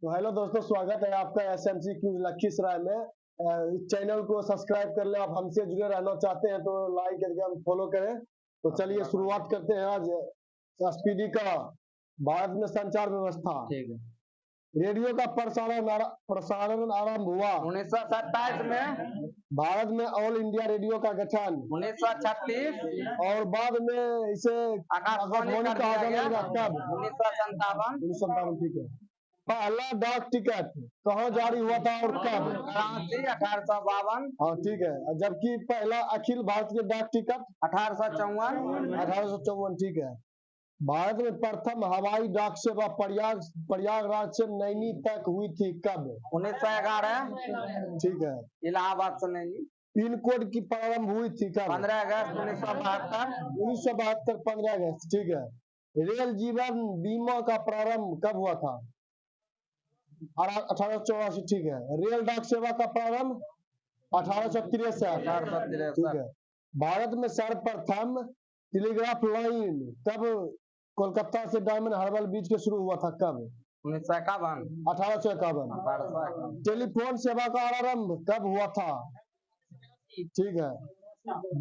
तो हेलो दोस्तों, स्वागत है आपका एसएमसी क्यूज लखीसराय में। इस चैनल को सब्सक्राइब कर ले। आप हमसे जुड़े रहना चाहते हैं तो लाइक करके हम फॉलो करें। तो चलिए शुरुआत करते हैं आज एसपीडी का भारत में संचार व्यवस्था। ठीक है। रेडियो का प्रसारण आरंभ हुआ 1927 में। भारत में ऑल इंडिया रेडियो का गठन 1936 और बाद में इसे आकाशवाणी कर दिया गया कब? 1957। ठीक है। पहला डाक टिकट कहाँ जारी हुआ था और कब? कराची 1852। हाँ ठीक है। जबकि पहला अखिल भारतीय डाक टिकट 1854। ठीक है। भारत में प्रथम हवाई डाक सेवा प्रयागराज से नैनी तक हुई थी कब? 1911। ठीक है। इलाहाबाद से नहीं। पिन कोड की प्रारंभ हुई थी कब? 15 अगस्त 1972। 1972 15 अगस्त। ठीक है। रेल जीवन बीमा का प्रारंभ कब हुआ था? 1884। ठीक है। रेल डाक सेवा का प्रारंभ 1863। ठीक है। भारत में सर्वप्रथम टेलीग्राफ लाइन कब कोलकाता से डायमंड हार्बर बीच के शुरू हुआ था कब? 1951। 1851। टेलीफोन सेवा का आरंभ कब हुआ था? ठीक है।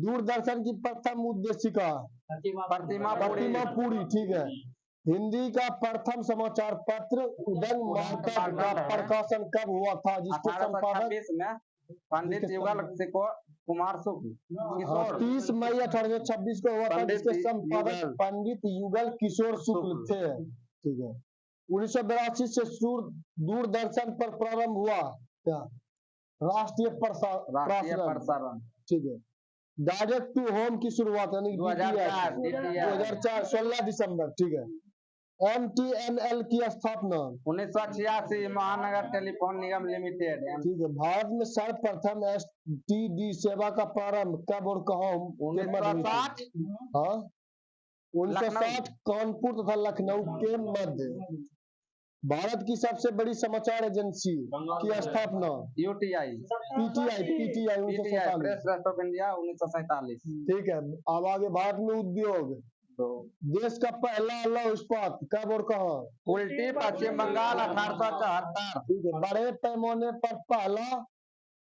दूरदर्शन की प्रथम उद्देशिका प्रतिमा पूरी। ठीक है। हिंदी का प्रथम समाचार पत्र उदंग महकत का प्रकाशन कब हुआ था, जिसके संपादक? 1826 में पंडित युगल कुमार शुक्ल। 30 मई 1826 को हुआ था, जिसके संपादक पंडित युगल किशोर शुक्ल थे। ठीक है। 1982 से दूरदर्शन पर प्रारंभ हुआ क्या? राष्ट्रीय प्रसारण। ठीक है। डायरेक्ट टू होम की शुरुआत यानी 2004 16 दिसंबर। ठीक है। MTNL की स्थापना 1986 महानगर टेलीफोन निगम लिमिटेड। ठीक है। भारत में सर्वप्रथम STD सेवा का प्रारंभ कब और कहाँ? 1960। हाँ 1960 कानपुर तथा लखनऊ के मध्य। भारत की सबसे बड़ी समाचार एजेंसी की स्थापना UTI PTI 1947। Press trust of India 1947। ठीक है। अब आगे भारत में उद्योग। देश का पहला लौह इस्पात कब और कहाँ? उल्टी पश्चिम बंगाल 1874। ठीक है। बड़े पैमाने पर पहला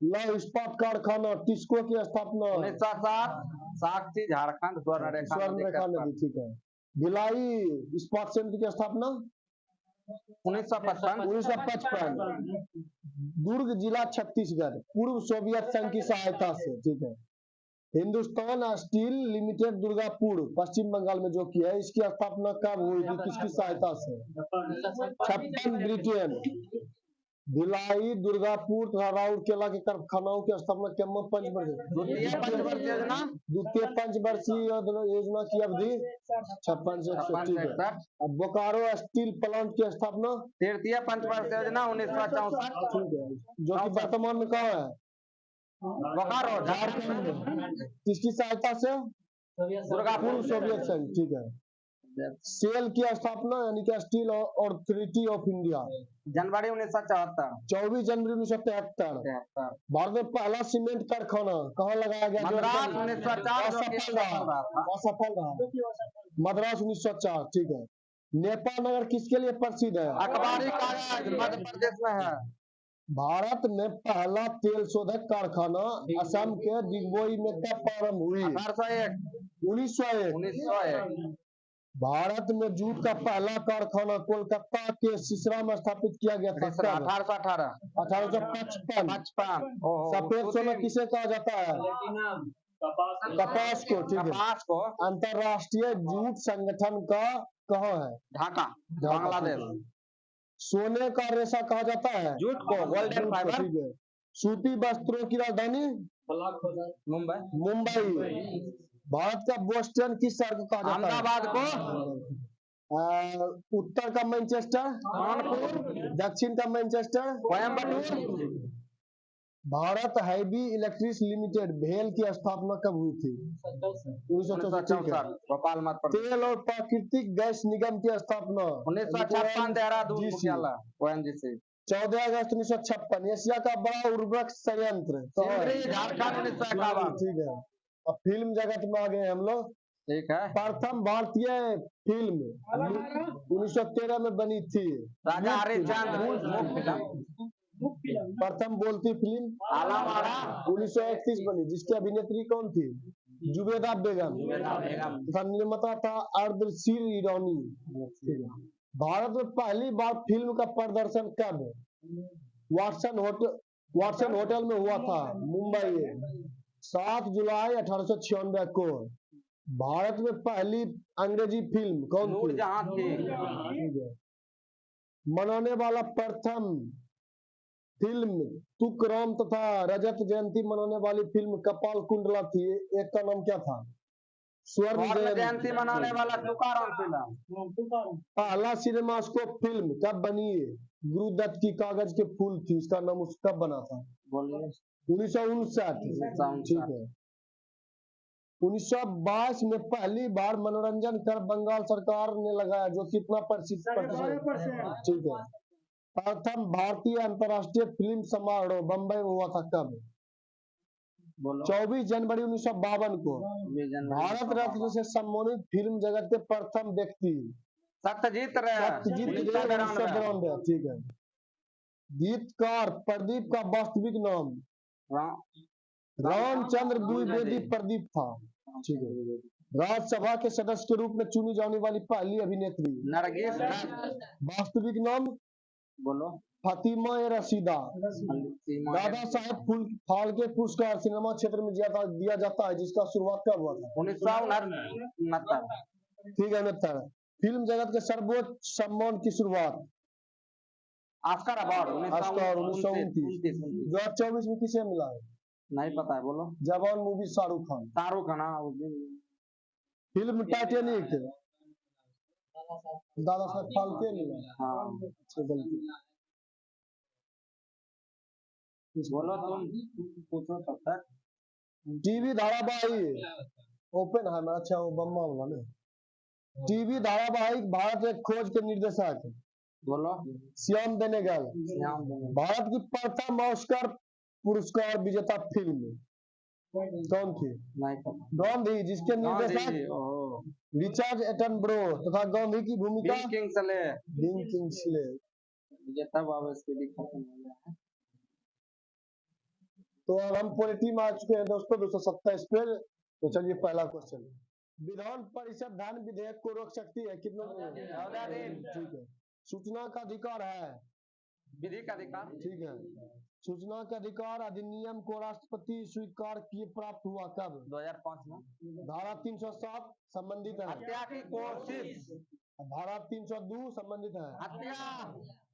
लौह इस्पात कारखाना टिस्को की स्थापना 1907 साक्षी झारखंड स्वर्ण रेखा नदी। ठीक है। भिलाई इस्पात संयंत्र की स्थापना 1955। दुर्ग जिला छत्तीसगढ़ पूर्व सोवियत संघ की सहायता से। ठीक है। हिंदुस्तान स्टील लिमिटेड दुर्गापुर पश्चिम बंगाल में जो की है, इसकी स्थापना कब हुई थी, किसकी सहायता से? 56 ब्रिटेन। भिलाई दुर्गापुर तथा राउरकेला के कारखानाओं की स्थापना केम्मा द्वितीय पंचवर्षीय योजना की अवधि 56 से 160। अब बोकारो स्टील प्लांट की स्थापना तृतीय पंचवर्षीय योजना 1964। ठीक है। जो कि वर्तमान में कहाँ है? बोकारो झारखंड में। किसकी सहायता से? दुर्गापुर सोवियत संघ। ठीक है। सेल की स्थापना यानी कि स्टील अथॉरिटी ऑफ इंडिया जनवरी 1974। 24 जनवरी 1973। भारत में पहला सीमेंट कारखाना कहाँ लगाया गया? मद्रास 1904। असफल रहा। मद्रास 1904। ठीक है। नेपाल नगर किसके लिए प्रसिद्ध है? अखबारी कागज मध्य प्रदेश में है। भारत में पहला तेल शोधक कारखाना असम के दिग्बोई में कब प्रारंभ हुई? 1901। भारत में जूट का पहला कारखाना कोलकाता के सिसरा में स्थापित किया गया था 1855। सफेद सोना किसे कहा जाता है? कपास को। ठीक है। अंतरराष्ट्रीय जूट संगठन का कहाँ है? ढाका बांग्लादेश। सोने का रेशा कहा जाता है? जूट को गोल्डन फाइबर। ठीक है। सूती वस्त्रों की राजधानी मुंबई। भारत का बोस्टन किस शहर को कहा जाता है? अहमदाबाद को। उत्तर का मैनचेस्टर, कानपुर। दक्षिण का Manchester, Coimbatore. Bharat heavy electric limited भेल की स्थापना कब हुई थी? 1964। भोपाल मध्य प्रदेश। तेल और प्राकृतिक गैस निगम की स्थापना 1956 देहरादून मुख्यालय ONGC। 14 अगस्त 1956। एशिया का बड़ा उर्वरक संयंत्र झारखंड 1951। ठीक है। अब फिल्म जगत में आ गए हम लोग। ठीक है। प्रथम भारतीय फिल्म 1913 में बनी थी। राजा हरिश्चंद्र। प्रथम बोलती फिल्म आलामाड़ा। 1931 बनी, जिसकी अभिनेत्री कौन थी? जुबेदा बेगम। तथा निर्माता था अर्दशीर ईरानी। भारत में पहली बार फिल्म का प्रदर्शन कब वाटसन होटल में हुआ था? मुंबई में 7 जुलाई 1896 को। भारत में पहली अंग्रेजी फिल्म कौन थी? नूरजहां थी। ठीक है। मनाने वाला प्रथम फिल्म तुकराम तथा रजत जयंती मनाने वाली फिल्म कपाल कुंडला थी। एक का नाम क्या था? स्वर्ण जयंती मनाने वाला तुकाराम फिल्म। पहला सिनेमास्कोप फिल्म कब बनी? गुरुदत्त की कागज के फूल थी, इसका नाम उस कब बना था? 1959। ठीक है। 1922 में पहली बार मनोरंजन कर बंगाल सरकार ने लगाया, जो कितना प्रतिशत? ठीक है। प्रथम भारतीय अंतर्राष्ट्रीय फिल्म समारोह बम्बई में हुआ था कब? 24 जनवरी 1952 को। भारत रत्न से सम्मानित फिल्म जगत के प्रथम व्यक्ति? सत्यजीत रे। 1992। ठीक है। गीतकार प्रदीप का वास्तविक नाम? रामचंद्र द्विवेदी प्रदीप था। ठीक है। राज्यसभा के सदस्य के रूप में चुनी जाने वाली पहली अभिनेत्री? नरगिस। वास्तविक नाम? बोलो। फातिमा रशीदा। दादा साहेब फाल्के पुरस्कार सिनेमा क्षेत्र में दिया जाता है, जिसका शुरुआत कब हुआ था? 1969। ठीक है। 69। फिल्म जगत के सर्वोच्च सम्मान की शुरुआत? Oscar award 1929। 2024 में किसे मिला है? नहीं पता है, बोलो। जवान movie Shahrukh Khan. Shahrukh Khan. Film Titanic Dada Saheb Phalke मिला। हाँ। गलती। बोलो तुम पूछो तब तक। टीवी धारावाहिक ओपन है। अच्छा वो बम्मा वाला टीवी धारावाहिक भारत एक खोज के निर्देशक? बोलो। श्याम बेनेगल। भारत की प्रथम ऑस्कर पुरस्कार विजेता फिल्म कौन थी? गांधी, जिसके निर्देशक रिचर्ड एटनबरो तथा गांधी की भूमिका? किंग्सले। तो अब हम पॉलिटी में आ चुके हैं दोस्तों 227 पे। तो चलिए पहला क्वेश्चन, विधान परिषद धन विधेयक को रोक सकती है? कितने दिन? ठीक है। सूचना का अधिकार है? विधि का अधिकार। ठीक है। सूचना के अधिकार अधिनियम को राष्ट्रपति स्वीकार किए प्राप्त हुआ कब? 2005 में। धारा 307 संबंधित है? हत्या की कोशिश। धारा 302 संबंधित है? हत्या।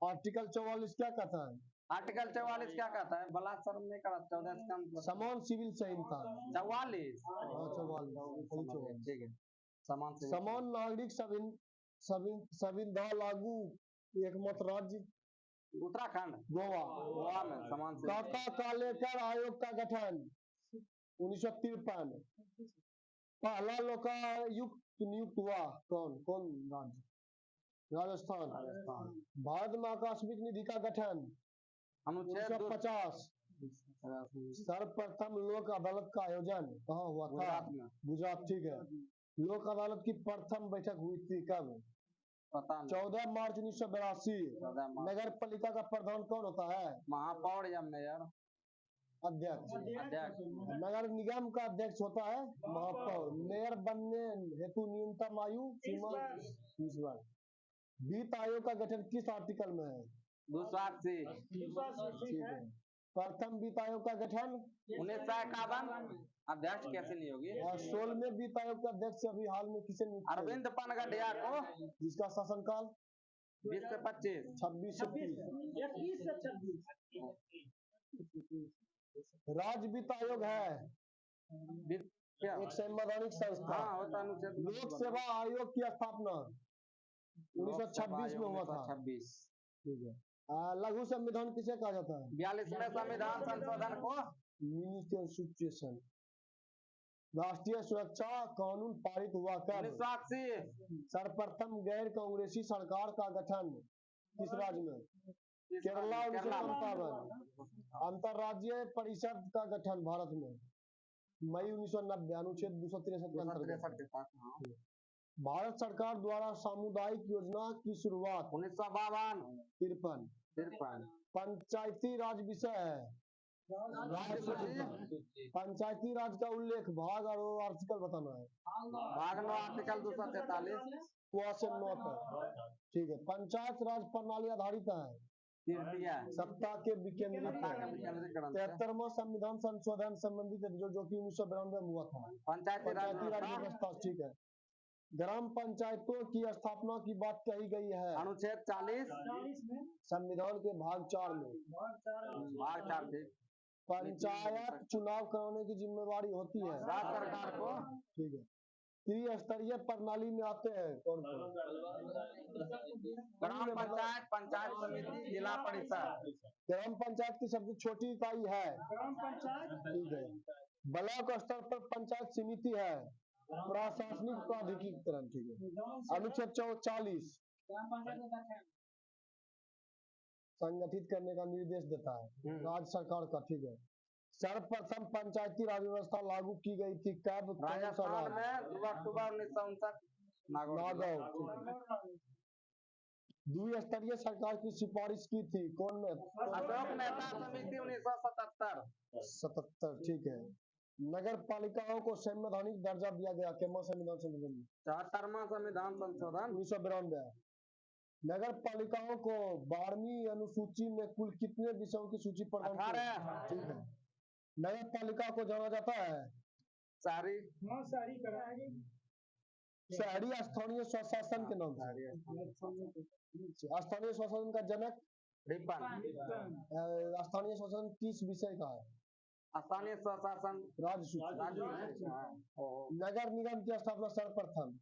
आर्टिकल 44 क्या कहता है? आर्टिकल 44 क्या कहता है? बलात्कार नहीं करा। 14 का समान सिविल संहिता। 44। ठीक है। समान नागरिक संविधान लागू एकमात्र राज्य? उत्तराखंड। गोवा में समान काका कालेकर आयोग का गठन? 1953। पहला लोकायुक्त नियुक्त हुआ कौन राज्य? राजस्थान। भारत में आकस्मिक निधि का गठन? 1950। सर्वप्रथम लोक अदालत का आयोजन कहाँ हुआ था? गुजरात। ठीक है। लोक अदालत की प्रथम बैठक हुई थी कब? 14 मार्च 1982। नगर पालिका का प्रधान कौन होता है? महापौर या मेयर? अध्यक्ष। नगर निगम का अध्यक्ष होता है महापौर। मेयर बनने हेतु न्यूनतम आयु सीमा 20 वर्ष। वित्त आयोग का गठन किस आर्टिकल में है? 280। ठीक है। प्रथम वित्त आयोग का गठन 1951। अध्यक्ष कैसे नहीं होगी? 16वें वित्त आयोग का अध्यक्ष अभी हाल में किसे नियुक्त? अरविंद पनगडिया को। जिसका शासनकाल 20 से 25। 26 से 30। राज्य वित्त आयोग है एक संवैधानिक संस्था। लोक सेवा आयोग की स्थापना 1926 में हुआ था। 26। ठीक है। लघु संविधान किसे कहा जाता है? 42वें संविधान संशोधन को मिनी कॉन्स्टिट्यूशन। राष्ट्रीय सुरक्षा कानून पारित हुआ कब? 1980। सर्वप्रथम गैर कांग्रेसी सरकार का गठन किस राज्य में? केरला 1957। अंतरराज्यीय परिषद का गठन भारत में मई 1990 अनुच्छेद 263 के अंतर्गत। 263 के साथ, हाँ। भारत सरकार द्वारा सामुदायिक योजना की शुरुआत 1952 53। 53 पंचायती राज विषय है। पंचायती राज का उल्लेख भाग और आर्टिकल बताना है। भाग 9 आर्टिकल 243 क्वेश्चन 9 पर, ठीक है। पंचायत राज प्रणाली आधारित है सत्ता के विकेंद्रीकरण। 73वां संविधान संशोधन संबंधित जो कि 1992 में हुआ था। पंचायती राज व्यवस्था, ठीक है। ग्राम पंचायतों की स्थापना की बात कही गई है अनुच्छेद 40 संविधान के भाग 4 में। भाग 4 ठीक। पंचायत चुनाव कराने की जिम्मेवारी होती है राज्य सरकार को, ठीक है। त्रिस्तरीय प्रणाली में आते हैं कौन कौन? ग्राम पंचायत, पंचायत समिति, जिला परिषद। ग्राम पंचायत की सबसे छोटी इकाई है ग्राम पंचायत, ठीक है। ब्लॉक स्तर पर पंचायत समिति है, प्रशासनिक प्राधिकरण, ठीक है। अनुच्छेद 40 संगठित करने का निर्देश देता है राज्य सरकार का, ठीक है। सर्वप्रथम पंचायती राज व्यवस्था लागू की गई थी कब? राजस्थान में 2 अक्टूबर 1959 नागौर। द्विस्तरीय सरकार की सिफारिश की थी कौन ने? अशोक मेहता समिति 1977, ठीक है। नगर पालिकाओं को संवैधानिक दर्जा दिया गया केमा संविधान संशोधन? 74वां संविधान संशोधन 1992। नगर पालिकाओं को 12वीं अनुसूची में कुल कितने विषयों की सूची प्रदान की? 18, ठीक है। नगर पालिका को जाना जाता है शहरी स्थानीय स्वशासन के नाम से। स्थानीय स्वशासन का जनक स्थानीय स्वशासन किस विषय का है? स्थानीय स्वशासन राज्य। नगर निगम की स्थापना सर्वप्रथम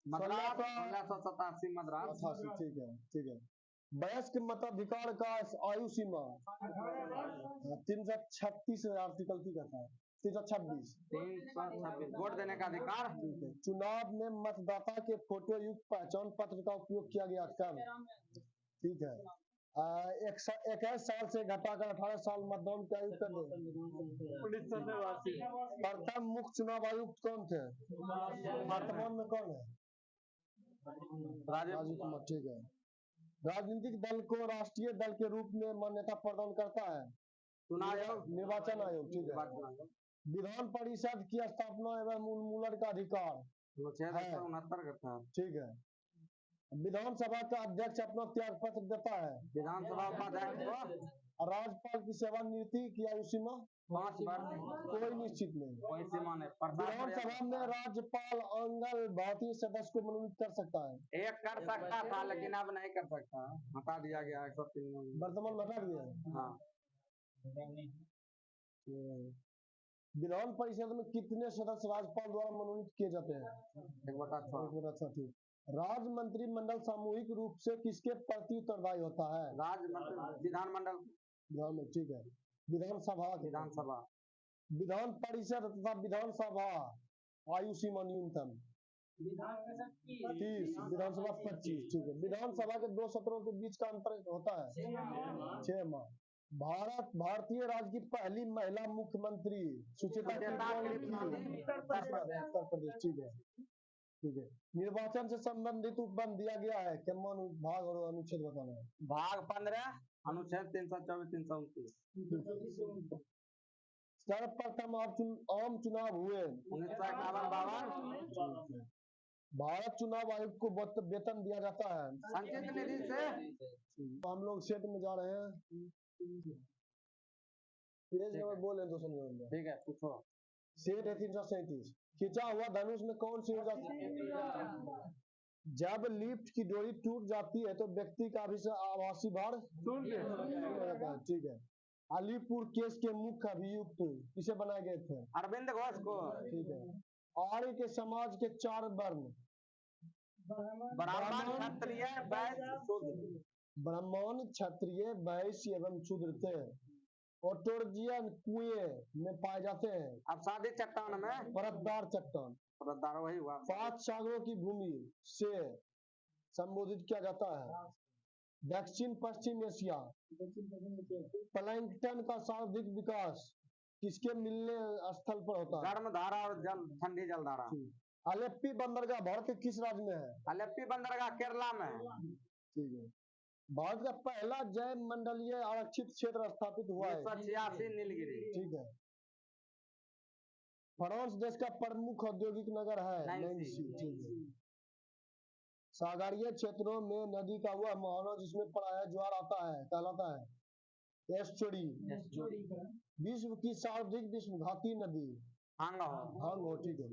मद्रास 1987 मद्रास। 88, ठीक है, ठीक है। वयस्क मताधिकार का आयु सीमा 336 आर्टिकल की कहता है 326 वोट देने का अधिकार। ठीक है। चुनाव में मतदाता के फोटो युक्त पहचान पत्र का उपयोग किया गया कब? ठीक है। 21 साल से घटाकर 18 साल मतदान की आयु कर दो। प्रथम मुख्य चुनाव आयुक्त कौन थे? वर्तमान में कौन है? राजीव कुमार, ठीक है। राजनीतिक दल को राष्ट्रीय दल के रूप में मान्यता प्रदान करता है निर्वाचन आयोग, ठीक है। विधान परिषद की स्थापना एवं उन्मूलन का अधिकार 1969 का था, ठीक है। विधानसभा का अध्यक्ष अपना त्याग पत्र देता है विधानसभा उपाध्यक्ष को। राज्यपाल की सेवानिवृत्ति की आयु सीमा 5 वर्ष, कोई निश्चित नहीं, कोई सीमा नहीं। विधानसभा में राज्यपाल आंगल भारतीय सदस्य को मनोनीत कर सकता है। एक कर सकता था लेकिन अब नहीं कर सकता, हटा दिया गया 103 में। वर्तमान में हटा दिया है। हाँ। विधान परिषद में कितने सदस्य राज्यपाल द्वारा मनोनीत किए जाते हैं? 1/6। ठीक। राज्य मंत्रिमंडल सामूहिक रूप से किसके प्रति उत्तरदायी होता है? विधानमंडल, ठीक है। विधानसभा, विधान परिषद तथा विधानसभा आयु सीमा न्यूनतम 30, विधानसभा 25, ठीक है। विधानसभा के 2 सत्रों के बीच का अंतर होता है 6 माह। भारतीय राज्य की पहली महिला मुख्यमंत्री सुचिता उत्तर प्रदेश, ठीक है, ठीक है। निर्वाचन से संबंधित उपबंध दिया गया है केमन भाग और अनुच्छेद बताना है? भाग 15 अनुच्छेद 324 329। सर्वप्रथम आम चुनाव हुए 1951-52। भारत चुनाव आयोग को वेतन दिया जाता है संचित निधि से। हम लोग सेट में जा रहे हैं, बोले तो सुनिए, ठीक है, पूछो। सेट है 337। खींचा हुआ धनुष में कौन सी ऊर्जा? जब लिफ्ट की डोरी टूट जाती है तो व्यक्ति का आभासी भार, ठीक है। अलीपुर केस के मुख्य अभियुक्त किसे बनाए गए थे? अरविंद घोष को, ठीक है। आर्य के समाज के 4 वर्ण ब्राह्मण, क्षत्रिय, वैश्य, शूद्र। ब्राह्मण, क्षत्रिय, वैश्य एवं शूद्र थे। ऑटोर्जियन कुएं में पाए जाते हैं। अब शादी चट्टान में परतदार चट्टान, परतदार वही हुआ। 5 सागरों की भूमि से संबोधित किया जाता है। दक्षिण पश्चिम एशिया प्लैंकटन का सर्वाधिक विकास किसके मिलने स्थल पर होता है? गर्म धारा और जल ठंडी जल धारा। अलेप्पी बंदरगाह भारत के किस राज्य में है? अलेप्पी बंदरगाह केरला में है। ठीक है। भारत का पहला जैव मंडलीय आरक्षित क्षेत्र स्थापित हुआ है 1986 नीलगिरी। ठीक है। फ्रांस देश का प्रमुख औद्योगिक नगर है नैन्सी। ठीक है। सागरीय क्षेत्रों में नदी का वह मुहाना जिसमें प्रायः ज्वार आता है कहलाता है एस्चुरी। विश्व की सर्वाधिक विश्वघाती नदी हांगो। ठीक है।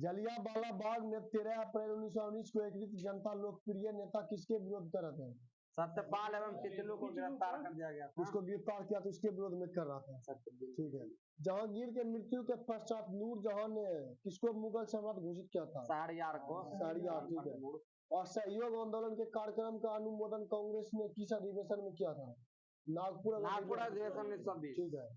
जलियांवाला बाग में 13 अप्रैल 1919 को एक जनता लोकप्रिय नेता किसके विरोध कर रहे थे? सत्यपाल एवं किचलू को गिरफ्तार कर दिया गया था। उसको गिरफ्तार किया तो उसके विरोध में कर रहा था। ठीक है। जहांगीर के मृत्यु के पश्चात नूरजहां ने किसको मुगल सम्राट घोषित किया था? शहरयार को। शहरयार। ठीक है। और सहयोग आंदोलन के कार्यक्रम का अनुमोदन कांग्रेस ने किस अधिवेशन में किया था? नागपुर अधिवेशन 1920। ठीक है।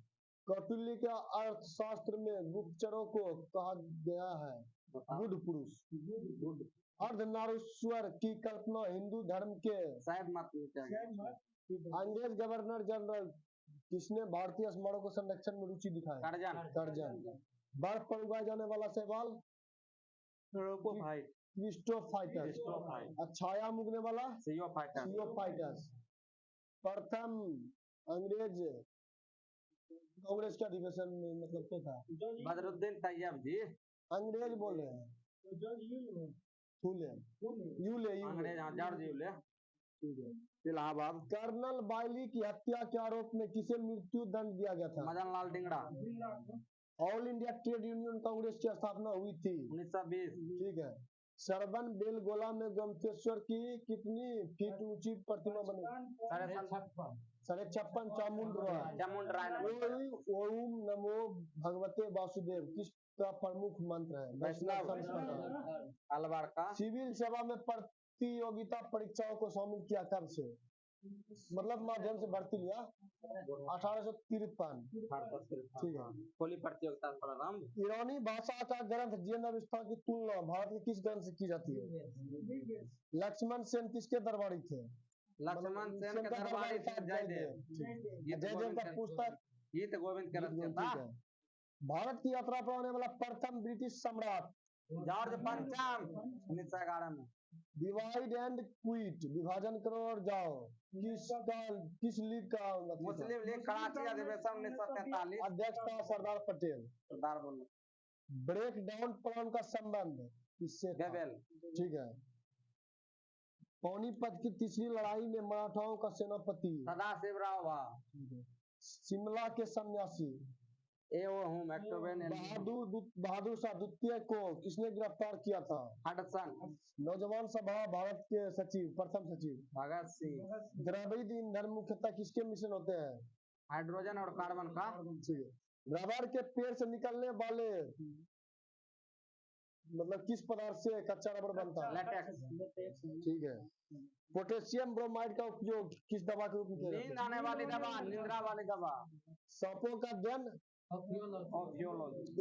कौटिल्य के अर्थशास्त्र में गुप्तचरों को कहा गया है गुड पुरुष। अर्धनारीश्वर की कल्पना हिंदू धर्म के शायद मत में किया गया। अंग्रेज गवर्नर जनरल किसने भारतीय स्मारकों संरक्षण में रुचि दिखाई? कर्जन। बर्फ पर उगाए जाने वाला शैवाल? क्रिस्टोफाइटस। छाया मुगने वाला? सियोफाइटस। प्रथम अंग्रेज कांग्रेस के अधिवेशन में मतलब क्या था? बदरुद्दीन तैयब जी। अंग्रेज बोल रहे हैं यूले अंग्रेज जॉर्ज यूले। ठीक है। इलाहाबाद। कर्नल बाइली की हत्या के आरोप में किसे मृत्यु दंड दिया गया था? Madan Lal Dhingra. All India Trade Union Congress की स्थापना हुई थी 1920। ठीक है। सरबन बेलगोला में गोमतेश्वर की कितनी फीट ऊंची प्रतिमा बनी? 56.5 चामुंडराय। ओम नमो भगवते वासुदेव किसका प्रमुख मंत्र है? वैष्णव अलवार का। सिविल सेवा में प्रतियोगिता परीक्षाओं को शामिल किया कब से? मतलब माध्यम से भर्ती लिया 1853। ठीक है। खुली प्रतियोगिता प्रारंभ। ईरानी भाषा का ग्रंथ जीर्ण अवस्था की तुलना भारत के किस ग्रंथ से की जाती है? लक्ष्मण सेन किसके दरबारी थे? लक्ष्मण सेन के दरबारी थे जयदेव का पुस्तक गीत गोविंद के रचयिता। भारत की यात्रा पर आने वाला प्रथम ब्रिटिश सम्राट? जॉर्ज पंचम 1911 में। डिवाइड एंड क्विट विभाजन करो और जाओ किस लीग का? मुस्लिम लीग कराची अधिवेशन 1943। अध्यक्ष था सरदार पटेल। सरदार बोलो। ब्रेक डाउन प्लान का संबंध किससे था? ठीक है। पानीपत की तीसरी लड़ाई में मराठाओं का सेनापति? सदाशिवराव। शिमला के सन्यासी? बहादुर शाह द्वितीय को किसने गिरफ्तार किया था? हडसन। नौजवान सभा भारत के सचिव प्रथम सचिव? भगत सिंह। द्रविड़ ईंधन मुख्यतः किसके मिश्रण होते हैं? हाइड्रोजन और कार्बन का। रबर के पेड़ से निकलने वाले मतलब किस पदार्थ से कच्चा रबर बनता है? लेटेक्स। ठीक है। पोटेशियम ब्रोमाइड का उपयोग किस दवा के रूप में किया जाता है? नींद आने वाली दवा, निद्रा वाली दवा। सांपों का अध्ययन?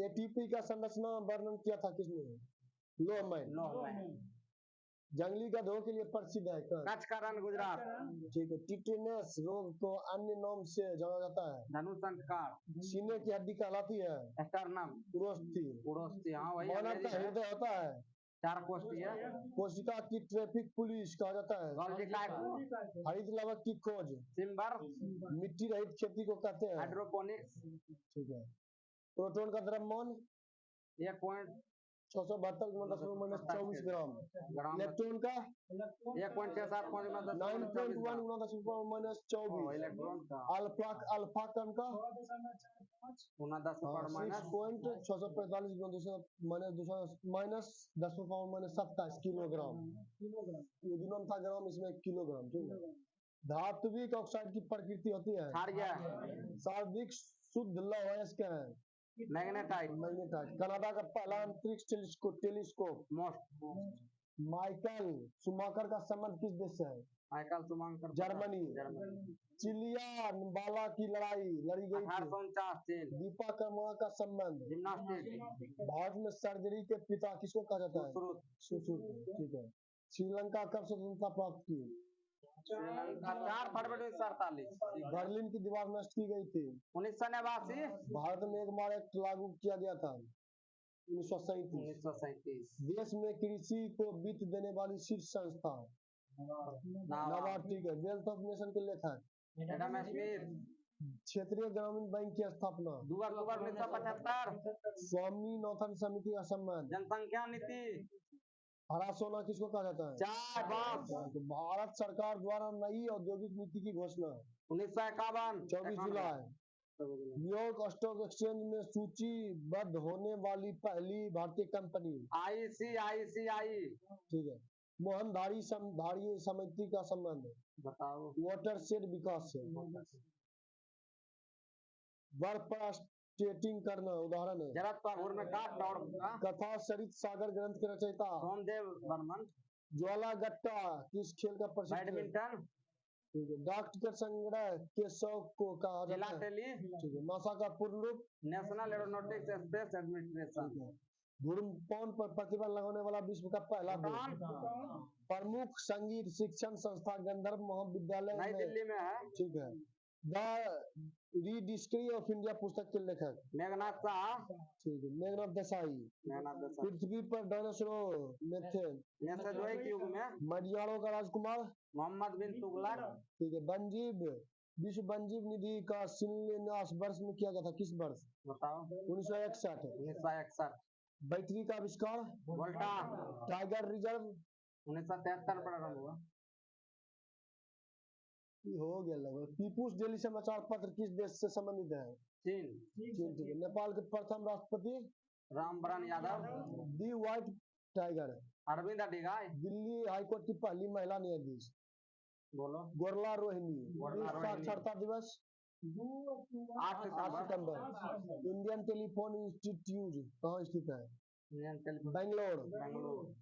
एटीपी का संरचना वर्णन किया था किसने? लोहमैन। जंगली गधों के लिए प्रसिद्ध है कच्छ का रण गुजरात। ठीक है। टिटेनस रोग को अन्य नाम से जाना जाता है? धनुषंकार। सीने की हड्डी कहलाती है? स्टर्नम। उरोस्थी। हाँ वही। मानव का हृदय होता है? 4 कोष्ठीय। कोशिका की ट्रैफिक पुलिस कहा जाता है? हरित लवक की खोज? सिम्बर। मिट्टी रहित खेती को कहते हैं? हाइड्रोपोनिक्स। ठीक है। प्रोटॉन का द्रव्यमान? 672 ग्राम। इलेक्ट्रॉन का? 9.1 इलेक्ट्रॉन का। अल्फा कण का? 6.45 किलोग्राम। ये दोनों था ग्राम, इसमें 1 किलोग्राम। ठीक है। धात्विक ऑक्साइड की प्रकृति होती है? सर्वाधिक शुद्ध लौह अयस्क क्या है? मैग्नेटाइट। कनाडा का पहला अंतरिक्ष टेलीस्कोप? माइकल शूमाकर का संबंध किस देश से है? Michael Schumacher Germany. चिलियन वाला की लड़ाई लड़ी गई 1849। दीपा कर्मा का संबंध? जिम्नास्टिक। भारत में सर्जरी के पिता किसको कहा जाता है? सुश्रुत। ठीक है। श्रीलंका कब स्वतंत्रता प्राप्त की? श्रीलंका 4 फरवरी 1948। बर्लिन की दीवार नष्ट की गई थी। 1989। भारत में एक मार एक्ट लागू किया गया था 1937। 1937। देश में कृषि को वित्त देने वाली शीर्ष संस्था नाबार्ड। ठीक है। वेल्थ ऑफ नेशन के लेखक एडम स्मिथ। क्षेत्रीय ग्रामीण बैंक की स्थापना 2 अक्टूबर 1975। स्वामीनाथन समिति का सम्मान। जनसंख्या नीति। हरा सोना किसको कहा जाता है? चाय बांस। भारत सरकार द्वारा नई औद्योगिक नीति की घोषणा 1951। 24 जुलाई। न्यूयॉर्क स्टॉक एक्सचेंज में सूचीबद्ध होने वाली पहली भारतीय कंपनी ICICI। ठीक है। मोहनधारी समधारी समिति का संबंध बताओ। वाटरशेड विकास से। बर्फ पर स्केटिंग करना उदाहरण है। जरत पागुर में काट दौड़ का। कथा सरित सागर ग्रंथ के रचयिता सोमदेव बर्मन। ज्वाला गट्टा किस खेल का प्रसिद्ध है? बैडमिंटन। ठीक है। डाक टिकट संग्रह के शौक को कहा जाता है? फिलाटेली। ठीक है। नासा का पूर्ण रूप नेशनल एरोनॉटिक्स स्पेस एडमिनिस्ट्रेशन। धूम्रपान पर प्रतिबंध लगाने वाला विश्व का पहला देश। प्रमुख संगीत शिक्षण संस्था गंधर्व महाविद्यालय नई दिल्ली में है। ठीक है। द रीडिस्कवरी ऑफ इंडिया पुस्तक के लेखक मेघनाथ शाह। ठीक है। मेघनाथ देसाई। मेघनाथ देसाई। पृथ्वी पर डायनासोर में थे। मेसोजोइक युग में। मडियारों का राजकुमार मोहम्मद बिन तुगलक। ठीक है। वन्यजीव विश्व वन्यजीव निधि का शिलान्यास वर्ष में किया गया था? किस वर्ष? बताओ। 1961। 1961। बैटरी का आविष्कार? वोल्टा। टाइगर रिजर्व 1973 पर आरंभ हुआ। हो गया लगभग। पीपुल्स डेली समाचार पत्र किस देश से संबंधित है? चीन। चीन। ठीक है। नेपाल के प्रथम राष्ट्रपति? Rambaran Yadav. The white tiger. Arvind Adiga. Delhi high court की पहली महिला न्यायाधीश? बोलो। गोरला रोहिणी। विश्व साक्षरता दिवस? 8 सितंबर। इंडियन टेलीफोन इंस्टीट्यूट कहाँ स्थित है? सितंबर। बेंगलोर। बेंगलुरु।